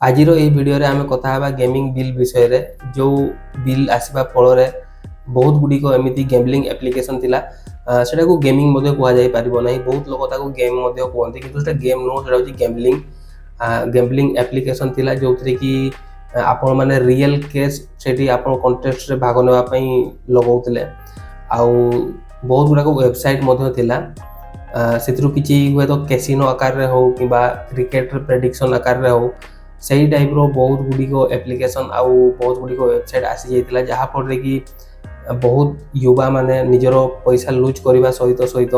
आज भिडियो आम कथा गेमिंग बिल विषय रे जो बिल आसवा फल बहुत गुड़िक एमती गेमलिंग एप्लिकेशन थिला सेटा को गेमिंग कहुई पार ना बहुत लोग गेम कहते कि गेम नुह गेमलिंग गेमलिंग एप्लिकेशन थिला जो कि आपण माने रियल केस से आपण कंटेस्ट रे भाग नेवाई लगौले आउ बहुत गुड़ाक वेबसाइट थिला से किसी हुए तो कैसीनो आकार रे हो कि क्रिकेट प्रेडिक्शन आकार रे हो सही टाइप रो बहुत गुड़िक एप्लिकेशन आउ बहुत गुड़िक वेबसाइट आसी जाइतिला जहाँफल कि बहुत युवा माने निजर पैसा लुज करने सहित सहित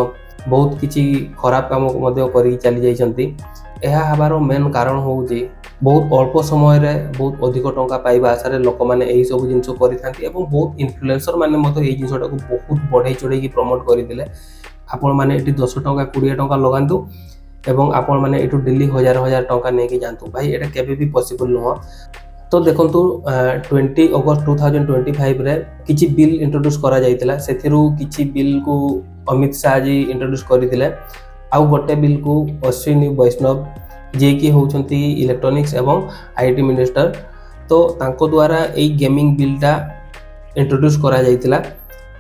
बहुत किसी खराब काम कर चली जाइछंती। यह हबार मेन कारण हूँ बहुत अल्प समय रे बहुत अधिक टंका पाइबा आशा लोक मैंने यही सब जिन कर बहुत इन्फ्लुएंसर मैंने जिनटा को बहुत बढ़ई चढ़ई प्रमोट करते आपण मैंने 10 टंका 20 टंका लगातु एवं आपण मैंने ये डेली हजार हजार टंका नहीं जातु भाई ये केबे भी पॉसिबल नुह। तो देखु 20 अगस्त 2025 रे किछि बिल इंट्रोड्यूस करा जाइतिला सेथिरु किछि बिल को अमित शाह जी इंट्रोड्यूस करथिले आउ गोटे बिल को अश्विनी वैष्णव जे कि होउछंती इलेक्ट्रॉनिक्स एवं आईटी मिनिस्टर तो तांको द्वारा ए गेमिंग बिलटा इंट्रोड्यूस करा जाइतिला।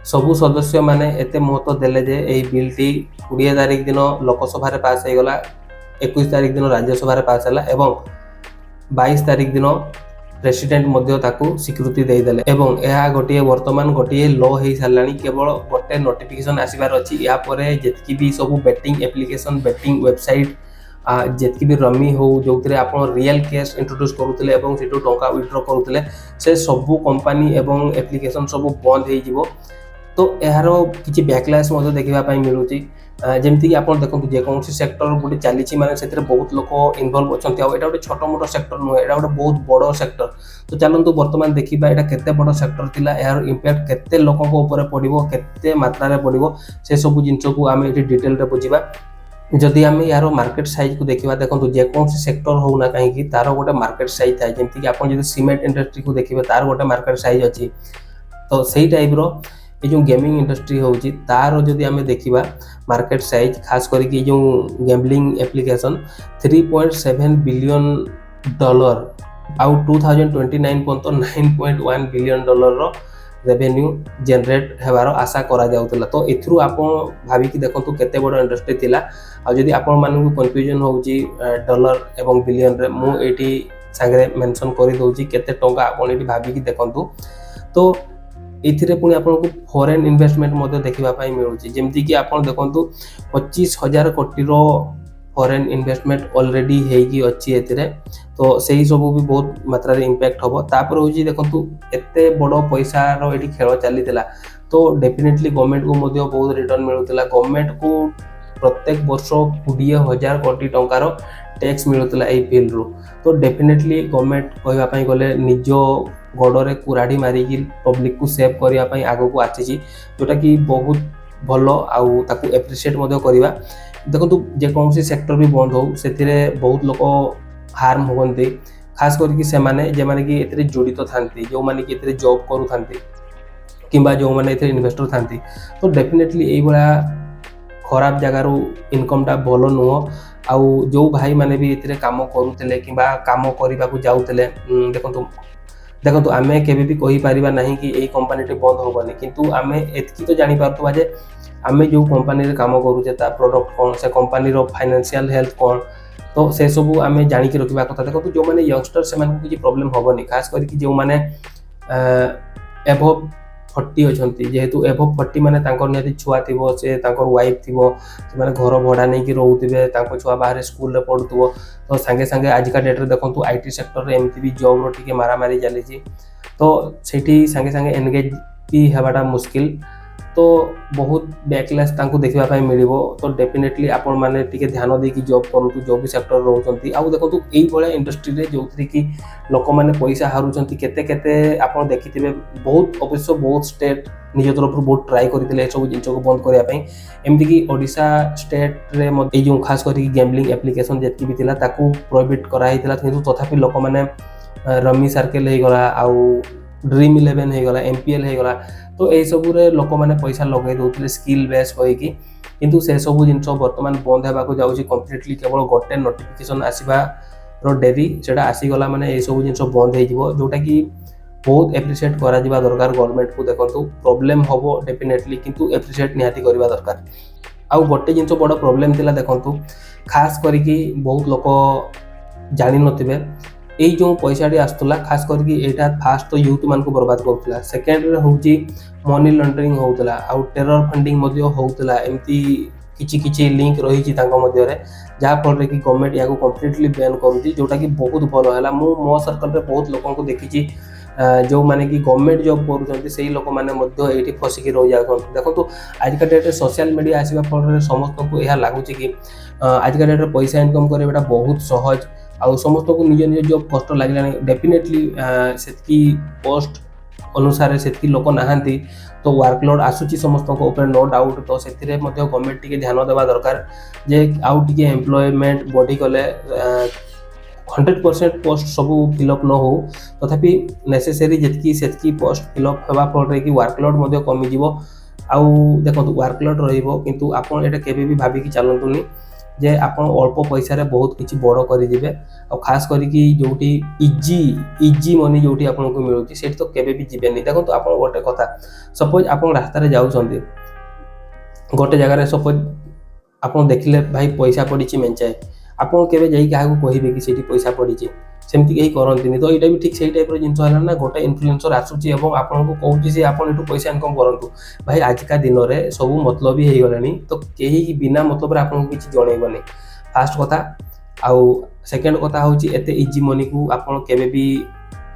सबु सदस्य माने एते महत्व देले जे एई बिलटी 20 तारिख दिन लोकसभा रे पास हो गला 21 तारिख दिन राज्यसभा रे पास हला एवं 22 तारिख दिन प्रेसिडेंट मध्य ताकू स्वीकृति दे देले एवं यह गोटे वर्तमान गोटे लॉ हो सारानी केवल गोटे नोटिफिकेशन आसबार अच्छी या जितकी भी सब बेटिंग एप्लिकेशन बेटिंग वेबसाइट जितकी भी रमी हो जो आप रियल कैश इंट्रोड्यूस करुले और से टंका विड्रॉ करुले से सबू कंपनी एवं एप्लिकेशन सब बंद हो तो यार किसी बैकलैश देखापी मिलूँ जमीक आप देखो जेको सेक्टर गोटे चली माने से बहुत लोग इनवल्व अच्छा यहाँ गोटे छोट मोट सेक्टर नुहे यहाँ गोटे बहुत बड़ सेक्टर। तो चलतु बर्तमान देखा यहाँ केते बड़ सेक्टर थिला यार इंपैक्ट केते लोकों पड़ो केते मात्रा पड़ो से सब जिन को आम ये डिटेल बुझा। जदि आम यार मार्केट साइज को देखा देखो जेको सेक्टर होना कहीं तार गोटे मार्केट साइज थाए जमीक आप सीमेंट इंडस्ट्री को देखिए तार गोटे मार्केट साइज अच्छी तो सही टाइप रो ये जो गेमिंग इंडस्ट्री होची तार जदि आम देखा मार्केट साइज खास करके जो गेमलिंग एप्लिकेशन 3.7 बिलियन डॉलर आउ 2029 पर्यंत 9.1 बिलियन डॉलर रो रेवेन्यू जनरेट हेबार आशा करा जाउतला। तो एथरू आप भाविकी देखंतु केते बड़ इंडस्ट्री थिला आ जदि आपण मानकु कंफ्यूजन होउची डॉलर एवं बिलियन रे मु एटी संगे मेंशन करि दउची केते टंका आपण एटी भाविकी देखंतु। तो एथिरे पुणी आपको फॉरेन इन्वेस्टमेंट देखापी मिलूँ जमीक कि आप देखो 25,000 कोटी फॉरेन इन्वेस्टमेंट ऑलरेडी होगी अच्छी एथिरे तो सही सब भी बहुत मात्रा इंपैक्ट हम तापर हूँ देखो एत बड़ पैसा ये खेल चली तो डेफिनेटली गवर्नमेंट को बहुत रिटर्न मिलूला गवर्नमेंट को प्रत्येक वर्ष 20,000 कोटी टंकार टैक्स मिलूला यही बिल रु। तो डेफिनेटली गवर्नमेंट कहवाई गले निज गड़े कुराड़ी मारिकी पब्लिक को सेव करने आग को आसी जोटा कि बहुत भल आउ ताकू एप्रिशिएट करवा। देखो जेको सेक्टर भी बंद हो से बहुत लोग हार्म होती खास करके से माने कि जड़ित था जो मैंने कि जॉब करूँ कि जो मैंने इन्वेस्टर था तो डेफिनेटली यही खराब जगार इनकमटा भल नुह आउ जो भाई माने भी ये काम करुले कि काम करने को जाऊले देखो आम केबे भी कही पारिबा नहीं कि यही कंपनी बंद होबनी किंतु आम एतकी तो जानी पारतुबा जे आम जो कंपनी रे काम करूचे ता प्रोडक्ट कौन से कंपनी रो फाइनेंशियल हेल्थ कौन तो से सब आम जानिक रखा कथा। देखो जो मैंने यंगस्टर से किसी प्रॉब्लम होबनी खास करके जो मैंने एभव 40 अच्छी जेहेतु एभव 40 माने निहती छुआ थी से वाइफ थी से घर भड़ा नहीं रोथे छुआ बाहर स्कूल रे पढ़ुव तो सांगे सांगे आजिका डेट्रे देखो आईटी सेक्टर एमती भी जॉब रो टिके मारामारी चली तो सेठी सांगे सांगे एनगेज भी हवाटा मुश्किल तो बहुत बैकलैश देखापी मिल तो डेफिनेटली आपण मैंने ध्यान देकी जॉब करूँ जो भी सेक्टर रोचे आउ देखो यही इंडस्ट्री जो कि लोक मैंने पैसा हारुंट केते केते आप देखी बहुत अवश्य बहुत स्टेट निज तरफ बहुत ट्राई करते सब जिन को बंद करने एमतीक ओडिशा स्टेट रे जो खास करके गेमलिंग एप्लिकेशन जी भी प्रोहिबिट कराई किंतु तथापि लोक मैंने रमी सर्कल हो गला आउ ड्रीम 11 हो गला एमपीएल हो गला तो यही सब लोक मैंने पैसा लगे दौले स्किल बेस होगी किंतु से सब जिन बर्तमान बंद होगा जाऊँगी कम्प्लीटली केवल गोटे नोटिफिकेशन आसवा ଡେରି ସେଟା ଆସିଗଲା ମାନେ ଏସବୁ ଜିନିଷ ବନ୍ଦ ହେଇଯିବ, ଯୋଉଟାକି ବହୁତ ଏପ୍ରିସିଏଟ୍ କରାଯିବା ଦରକାର ଗଭର୍ଣ୍ଣମେଣ୍ଟକୁ। ଦେଖନ୍ତୁ ପ୍ରୋବ୍ଲେମ୍ ହେବ ଡେଫିନେଟଲି, କିନ୍ତୁ ଏପ୍ରିସିଏଟ୍ ନିହାତି କରିବା ଦରକାର। ଆଉ ଗୋଟେ ଜିନିଷ ବଡ଼ ପ୍ରୋବ୍ଲେମ୍ ଥିଲା, ଦେଖନ୍ତୁ ଖାସ୍ କରିକି ବହୁତ ଲୋକ ଜାଣିନଥିବେ, ଏଇ ଯେଉଁ ପଇସାଟି ଆସୁଥିଲା ଖାସ୍ କରିକି ଏଇଟା ଫାଷ୍ଟ ତ ୟୁଥ୍ ମାନଙ୍କୁ ବର୍ବାଦ କରୁଥିଲା, ସେକେଣ୍ଡରେ ହେଉଛି ମନି ଲଣ୍ଡରିଂ ହେଉଥିଲା, ଆଉ ଟେରର ଫଣ୍ଡିଂ ମଧ୍ୟ ହେଉଥିଲା। ଏମିତି କିଛି ଲିଙ୍କ ରହିଛି ତାଙ୍କ ମଧ୍ୟରେ, ଯାହାଫଳରେ କି ଗଭର୍ଣ୍ଣମେଣ୍ଟ ଏହାକୁ କମ୍ପ୍ଲିଟଲି ବ୍ୟାନ୍ କରୁଛି, ଯୋଉଟାକି ବହୁତ ଭଲ ହେଲା। ମୁଁ ମୋ ସର୍କଲରେ ବହୁତ ଲୋକଙ୍କୁ ଦେଖିଛି ଯେଉଁମାନେ କି ଗଭର୍ଣ୍ଣମେଣ୍ଟ ଜବ୍ କରୁଛନ୍ତି, ସେଇ ଲୋକମାନେ ମଧ୍ୟ ଏଇଠି ଫସିକି ରହିଯାଉଛନ୍ତି। ଦେଖନ୍ତୁ ଆଜିକା ଡେଟ୍ରେ ସୋସିଆଲ ମିଡ଼ିଆ ଆସିବା ଫଳରେ ସମସ୍ତଙ୍କୁ ଏହା ଲାଗୁଛି କି ଆଜିକା ଡେଟ୍ରେ ପଇସା ଇନକମ୍ କରିବାଟା ବହୁତ ସହଜ, ଆଉ ସମସ୍ତଙ୍କୁ ନିଜ ନିଜ ଜବ୍ କଷ୍ଟ ଲାଗିଲାଣି। ଡେଫିନେଟଲି ସେତିକି ପୋଷ୍ଟ ଅନୁସାରେ ସେତିକି ଲୋକ ନାହାନ୍ତି, ତ ୱାର୍କଲୋଡ଼ ଆସୁଛି ସମସ୍ତଙ୍କ ଉପରେ, ନୋ ଡାଉଟ୍। ତ ସେଥିରେ ମଧ୍ୟ ଗଭର୍ଣ୍ଣମେଣ୍ଟ ଟିକେ ଧ୍ୟାନ ଦେବା ଦରକାର ଯେ ଆଉ ଟିକେ ଏମ୍ପ୍ଲୟମେଣ୍ଟ ବଢ଼ିଗଲେ 100% ପୋଷ୍ଟ ସବୁ ଫିଲ୍ଅପ୍ ନ ହେଉ, ତଥାପି ନେସେସରି ଯେତିକି ସେତିକି ପୋଷ୍ଟ ଫିଲ୍ଅପ୍ ହେବା ଫଳରେ କି ୱାର୍କଲୋଡ଼ ମଧ୍ୟ କମିଯିବ। ଆଉ ଦେଖନ୍ତୁ ୱାର୍କଲୋଡ଼ ରହିବ, କିନ୍ତୁ ଆପଣ ଏଇଟା କେବେ ବି ଭାବିକି ଚାଲନ୍ତୁନି ଯେ ଆପଣ ଅଳ୍ପ ପଇସାରେ ବହୁତ କିଛି ବଡ଼ କରିଯିବେ। ଆଉ ଖାସ୍ କରିକି ଯେଉଁଠି ଇଜି ମନି ଯେଉଁଠି ଆପଣଙ୍କୁ ମିଳୁଛି ସେଇଠି ତ କେବେ ବି ଯିବେନି। ଦେଖନ୍ତୁ ଆପଣ ଗୋଟେ କଥା, ସପୋଜ ଆପଣ ରାସ୍ତାରେ ଯାଉଛନ୍ତି, ଗୋଟେ ଜାଗାରେ ସପୋଜ ଆପଣ ଦେଖିଲେ ଭାଇ ପଇସା ପଡ଼ିଛି ମେଞ୍ଚାଏ, ଆପଣ କେବେ ଯାଇ କାହାକୁ କହିବେ କି ସେଇଠି ପଇସା ପଡ଼ିଛି? ସେମିତି କେହି କରନ୍ତିନି। ତ ଏଇଟା ବି ଠିକ୍ ସେଇ ଟାଇପ୍ର ଜିନିଷ ହେଲା ନା, ଗୋଟେ ଇନଫ୍ଲୁଏନ୍ସର ଆସୁଛି ଏବଂ ଆପଣଙ୍କୁ କହୁଛି ଯେ ଆପଣ ଏଠୁ ପଇସା ଇନକମ୍ କରନ୍ତୁ। ଭାଇ ଆଜିକା ଦିନରେ ସବୁ ମତଲବୀ ହେଇଗଲାଣି, ତ କେହି ବିନା ମତଲବରେ ଆପଣଙ୍କୁ କିଛି ଜଣେଇବନି, ଫାଷ୍ଟ କଥା। ଆଉ ସେକେଣ୍ଡ କଥା ହେଉଛି ଏତେ ଇଜି ମନିକୁ ଆପଣ କେବେ ବି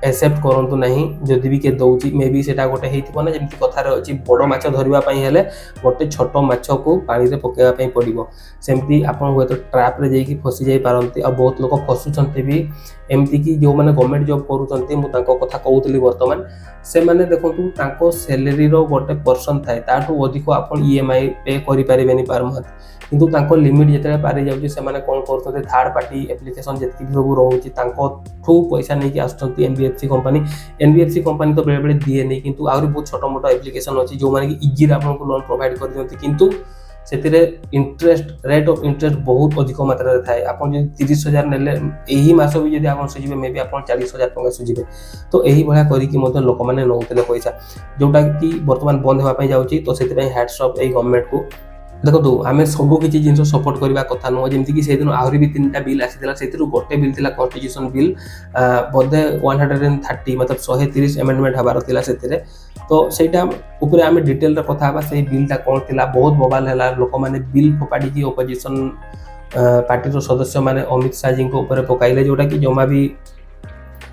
एक्सेप्ट करंतु नहीं। जदि भी के दौची मे बी सेटा गोटे हेतिबो ना, जेमति कथार अछि बड़ माछ धरिबा पई हेले गोटे छोट माछ को पानी रे पकेबा पई पड़िबो, सेमति आपन होय तो ट्रैप रे जेकी फसी जाई पारंती। आ बहुत लोक फसुचंती भी एमति कि जो माने गवर्नमेंट जॉब करूचंती, मु तांको कथा कहउतली वर्तमान से माने देखंतु तांको सैलरी रो गोटे पर्सन थाए, ताठू अधिक आपन ईएमआई पे करि परिबेनी पर मंथ, किंतु तांको लिमिट जेते पारि जाउची से माने कोन करथते थर्ड पार्टी एप्लीकेशन जेतकी भी सब रहउची तांको थ्रू पैसा नै कि आछंती एनबीएफसी कंपनी। एनबीएफसी कंपनी तो बेले बेले दिए नै, किंतु आउरी बहुत छोट मोट एप्लीकेशन अछि जो माने कि इजी रे आपन लोन प्रोवाइड कर दियंती, किंतु सेतिरे इंटरेस्ट रेट ऑफ इंटरेस्ट बहुत अधिक मात्रा रे थाए। आपन जे 30,000 नेले एही मास भी जदि आपन सुजिबे मे बी आपन 40,000 टका सुजिबे, तो एही भया करी कि मते लोक माने नउतले पैसा, जोटा कि वर्तमान बंद होबा पई जाउची। तो सेति पई हैट्स ऑफ ए गवर्नमेंट को। देखो आम सब किसी जिन सपोर्ट करने कथा नुह, जमीक से दिन आहरी भी 3टा बिल आसाला, से गोटे बिल था कन्स्टिट्यूशन बिल बोधे 130 मतलब 130 एमेंडमेंट हबार था से, तो सहीटा उपरे आम डिटेल कथा से बिलटा कौन थी बहुत बवाल है। लोक मैंने बिल फोपाड़ी ओपोजिशन पार्टी सदस्य मैंने अमित शाह जी ऊपर पकाइले, जोटा कि जमा भी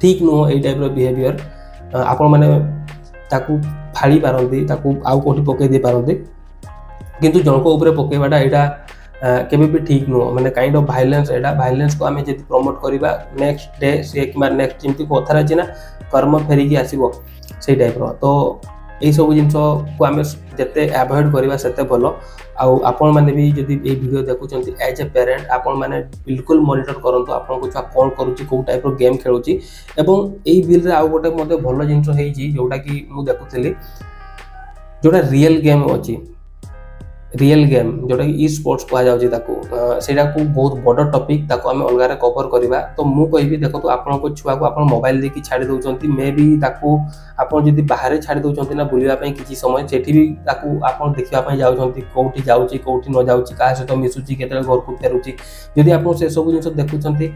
ठीक नुह। यही टाइप बिहेवियर आपण मैंने फाड़ी पारती, आउ कौटी पकई दे पारती, किंतु जनक उपरे पकेबाटा एटा केबे भी ठीक नुह। माने kind of violence, Etah violence को आमे जति प्रमोट करिबा नेक्स्ट डे से किबा नेक्स्ट जेमति कथार अछि ना कर्म फेरिकी आसीबो सेही टाइप रो। तो एई सब जिंस को आमे जते अवॉइड करिबा सेते भलो। आउ आपण माने भी जदि ए वीडियो देखुचंती एज ए पेरेंट, आपण माने बिल्कुल मॉनिटर करंतु आपण को छुआ कोन करूची, को टाइप रो गेम खेलुची। एवं एई बिल रे आउ गोटे मते भलो जिंस हेइची, जोटा कि मु देखुथिली, जोटा रियल गेम अछि, रियल गेम जोटा कि ई स्पोर्ट्स कहा जाउची ताकू, सेटा को बहुत बड़ टॉपिक, ताकू आमे अलगारे कवर करिबा। तो मु कहिबी देखतो आपण को छुआ को आपण मोबाइल देकी छाडी दउचंती, मे बी ताकू आपण जदि बाहर छाडी दउचंती ना बुलिबा पई किछि समय, सेठी भी ताकू आपण देखिबा पई जाउचंती, कोठी जाउची कोठी न जाउची, का सहित मिसुची, केतले घर को फेरुची। जदि आपण से सब जिंस देखुचंती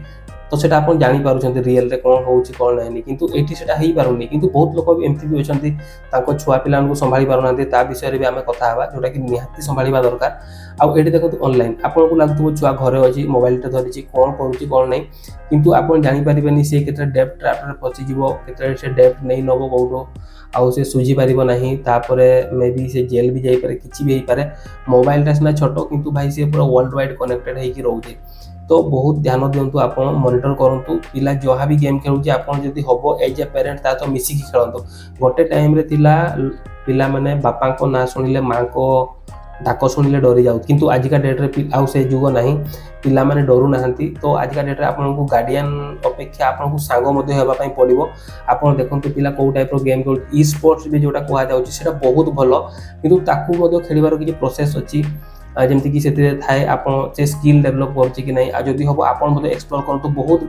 तो सेटा आपण जानि पारुचंती रियल रे कोन होउची कोन नाही, किंतु एठी सेटा हेई पारुनी। किंतु बहुत लोक भी एमती भी अछंती ताको छुआ पिलान को संभाली पारुनांती, ता विषय रे भी आमे कथा हबा, जोटा कि निहाती संभालीबा दरकार। आ एठी देखो ऑनलाइन आपण को लागतबो छुआ घरे अछि, मोबाइल टे धरिछि, कोन करूची कोन नाही, किंतु आपण जानि परिबेनी से केते डेप्थ ट्रैप रे फसी जिवो, केते से डेप्थ नै नबो कोडो, आउ से सुझी पारिबो नाही, तापरे मे बी से जेल भी जाई पारे, किछि भी हेई पारे। मोबाइल टा सिना छोटो, किंतु भाई से पूरा वर्ल्ड वाइड कनेक्टेड हेई कि रहउछि। तो बहुत ध्यान दिंतु, आपण मॉनिटर करंतु पिला जहा भी गेम खेलुछि, आपण जदि हबो एज ए पेरेंट ता तो मिसिकी खेलंतु। गोटे टाइम रे थिला पिला माने बापा को ना सुनिले मां को डाक शुणिले डरी जाऊ, किंतु आजिका डेट रे आउ से जुग नाही, पिला माने डरू नाहंती। तो आजिका डेट रे आपन को गार्डियन अपेक्षा आपन को सांग मध्ये हेबा पई पड़िबो। आपन देखंतु पिला को टाइप रो गेम खेल, ई स्पोर्ट्स भी जोटा कहा जाउची सेटा बहुत भलो, किंतु ताकू मध्ये खेलिबार किछि प्रोसेस अछि। ଯେମିତି କି ସେଥିରେ ଥାଏ ଆପଣ ସେ ସ୍କିଲ୍ ଡେଭଲପ୍ କରୁଛି କି ନାହିଁ, ଆଉ ଯଦି ହେବ ଆପଣ ମଧ୍ୟ ଏକ୍ସପ୍ଲୋର୍ କରନ୍ତୁ। ବହୁତ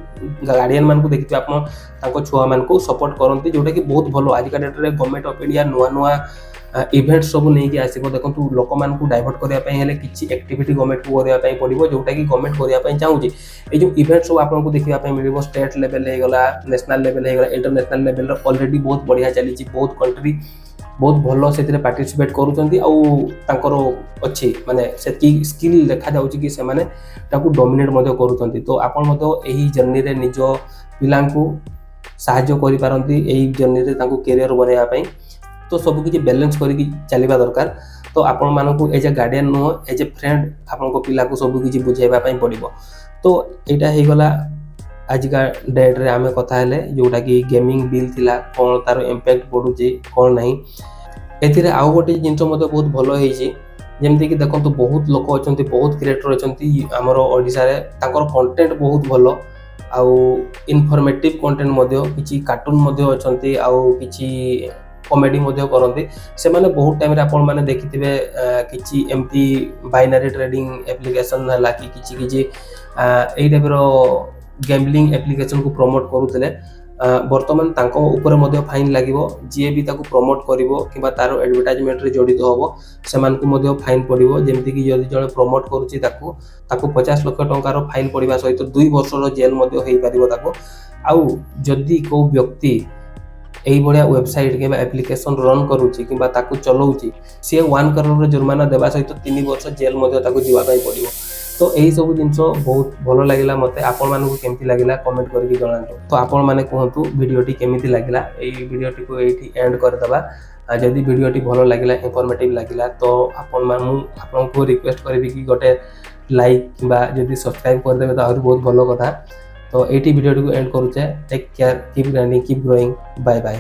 ଗାର୍ଡ଼ିଆନ୍ ମାନଙ୍କୁ ଦେଖିଥିବେ ଆପଣ ତାଙ୍କ ଛୁଆମାନଙ୍କୁ ସପୋର୍ଟ କରନ୍ତି, ଯେଉଁଟାକି ବହୁତ ଭଲ। ଆଜିକା ଡେଟ୍ରେ ଗଭର୍ଣ୍ଣମେଣ୍ଟ ଅଫ୍ ଇଣ୍ଡିଆ ନୂଆ ନୂଆ ଇଭେଣ୍ଟ ସବୁ ନେଇକି ଆସିବ। ଦେଖନ୍ତୁ ଲୋକମାନଙ୍କୁ ଡାଇଭର୍ଟ କରିବା ପାଇଁ ହେଲେ କିଛି ଆକ୍ଟିଭିଟି ଗଭର୍ଣ୍ଣମେଣ୍ଟକୁ କରିବା ପାଇଁ ପଡ଼ିବ, ଯେଉଁଟାକି ଗଭର୍ଣ୍ଣମେଣ୍ଟ କରିବା ପାଇଁ ଚାହୁଁଛି। এই ଯେଉଁ ଇଭେଣ୍ଟ ସବୁ ଆପଣଙ୍କୁ ଦେଖିବା ପାଇଁ ମିଳିବ, ଷ୍ଟେଟ୍ ଲେଭେଲ୍ ହେଇଗଲା, ନ୍ୟାସନାଲ୍ ଲେଭେଲ୍ ହେଇଗଲା, ଇଣ୍ଟରନ୍ୟାସନାଲ୍ ଲେଭେଲ୍ର ଅଲରେଡ଼ି ବହୁତ ବଢ଼ିଆ ଚାଲିଛି। ବହୁତ କଣ୍ଟ୍ରି ବହୁତ ଭଲ ସେଥିରେ ପାର୍ଟିସିପେଟ୍ କରୁଛନ୍ତି, ଆଉ ତାଙ୍କର ଅଛି ମାନେ ସେତିକି ସ୍କିଲ୍ ଦେଖାଯାଉଛି କି ସେମାନେ ତାକୁ ଡୋମିନେଟ୍ ମଧ୍ୟ କରୁଛନ୍ତି। ତ ଆପଣ ମଧ୍ୟ ଏହି ଜର୍ଣ୍ଣିରେ ନିଜ ପିଲାଙ୍କୁ ସାହାଯ୍ୟ କରିପାରନ୍ତି, ଏହି ଜର୍ଣ୍ଣିରେ ତାଙ୍କୁ କ୍ୟାରିୟର ବନେଇବା ପାଇଁ। ତ ସବୁକିଛି ବାଲାନ୍ସ କରିକି ଚାଲିବା ଦରକାର। ତ ଆପଣମାନଙ୍କୁ ଏଜ୍ ଏ ଗାର୍ଡ଼ିଆନ୍ ନୁହଁ, ଏଜ୍ ଏ ଫ୍ରେଣ୍ଡ ଆପଣଙ୍କ ପିଲାକୁ ସବୁକିଛି ବୁଝାଇବା ପାଇଁ ପଡ଼ିବ। ତ ଏଇଟା ହେଇଗଲା ଆଜିକା ଡେଟ୍ରେ ଆମେ କଥା ହେଲେ, ଯେଉଁଟାକି ଗେମିଂ ବିଲ୍ ଥିଲା, କ'ଣ ତା'ର ଇମ୍ପାକ୍ଟ ପଡ଼ୁଛି କ'ଣ ନାହିଁ। ଏଥିରେ ଆଉ ଗୋଟେ ଜିନିଷ ମଧ୍ୟ ବହୁତ ଭଲ ହେଇଛି, ଯେମିତିକି ଦେଖନ୍ତୁ ବହୁତ ଲୋକ ଅଛନ୍ତି, ବହୁତ କ୍ରିଏଟର ଅଛନ୍ତି ଆମର ଓଡ଼ିଶାରେ, ତାଙ୍କର କଣ୍ଟେଣ୍ଟ ବହୁତ ଭଲ, ଆଉ ଇନଫର୍ମେଟିଭ୍ କଣ୍ଟେଣ୍ଟ ମଧ୍ୟ, କିଛି କାର୍ଟୁନ୍ ମଧ୍ୟ ଅଛନ୍ତି, ଆଉ କିଛି କମେଡ଼ି ମଧ୍ୟ କରନ୍ତି। ସେମାନେ ବହୁତ ଟାଇମ୍ରେ ଆପଣମାନେ ଦେଖିଥିବେ କିଛି ଏମିତି ବାଇନାରୀ ଟ୍ରେଡିଂ ଆପ୍ଲିକେସନ୍ ହେଲା କି କିଛି ଏଇ ଟାଇପ୍ର ଗ୍ୟାମ୍ବଲିଂ ଆପ୍ଲିକେସନ୍କୁ ପ୍ରମୋଟ୍ କରୁଥିଲେ। ବର୍ତ୍ତମାନ ତାଙ୍କ ଉପରେ ମଧ୍ୟ ଫାଇନ୍ ଲାଗିବ। ଯିଏ ବି ତାକୁ ପ୍ରମୋଟ୍ କରିବ କିମ୍ବା ତା'ର ଆଡ଼ଭର୍ଟାଇଜମେଣ୍ଟରେ ଜଡ଼ିତ ହେବ, ସେମାନଙ୍କୁ ମଧ୍ୟ ଫାଇନ୍ ପଡ଼ିବ। ଯେମିତିକି ଯଦି ଜଣେ ପ୍ରମୋଟ୍ କରୁଛି ତାକୁ 50 ଲକ୍ଷ ଟଙ୍କାର ଫାଇନ୍ ପଡ଼ିବା ସହିତ 2 ବର୍ଷର ଜେଲ୍ ମଧ୍ୟ ହୋଇପାରିବ ତାକୁ। ଆଉ ଯଦି କେଉଁ ବ୍ୟକ୍ତି ଏଇଭଳିଆ ୱେବସାଇଟ୍ କିମ୍ବା ଆପ୍ଲିକେସନ୍ ରନ୍ କରୁଛି କିମ୍ବା ତାକୁ ଚଲାଉଛି, ସିଏ 1 କରୋଡ଼ର ଜୋରିମାନା ଦେବା ସହିତ 3 ବର୍ଷ ଜେଲ୍ ମଧ୍ୟ ତାକୁ ଯିବା ପାଇଁ ପଡ଼ିବ। ତ ଏହିସବୁ ଜିନିଷ ବହୁତ ଭଲ ଲାଗିଲା ମୋତେ। ଆପଣମାନଙ୍କୁ କେମିତି ଲାଗିଲା କମେଣ୍ଟ କରିକି ଜଣାନ୍ତୁ। ତ ଆପଣମାନେ କୁହନ୍ତୁ ଭିଡ଼ିଓଟି କେମିତି ଲାଗିଲା। ଏଇ ଭିଡ଼ିଓଟିକୁ ଏଇଠି ଏଣ୍ଡ କରିଦେବା। ଯଦି ଭିଡ଼ିଓଟି ଭଲ ଲାଗିଲା, ଇନଫର୍ମେଟିଭ୍ ଲାଗିଲା, ତ ମୁଁ ଆପଣଙ୍କୁ ରିକ୍ୱେଷ୍ଟ କରିବି କି ଗୋଟେ ଲାଇକ୍ କିମ୍ବା ଯଦି ସବସ୍କ୍ରାଇବ୍ କରିଦେବେ ତ ଆହୁରି ବହୁତ ଭଲ କଥା। ତ ଏଇଠି ଭିଡ଼ିଓଟିକୁ ଏଣ୍ଡ କରୁଛେ। Take care, keep learning, keep growing, bye bye.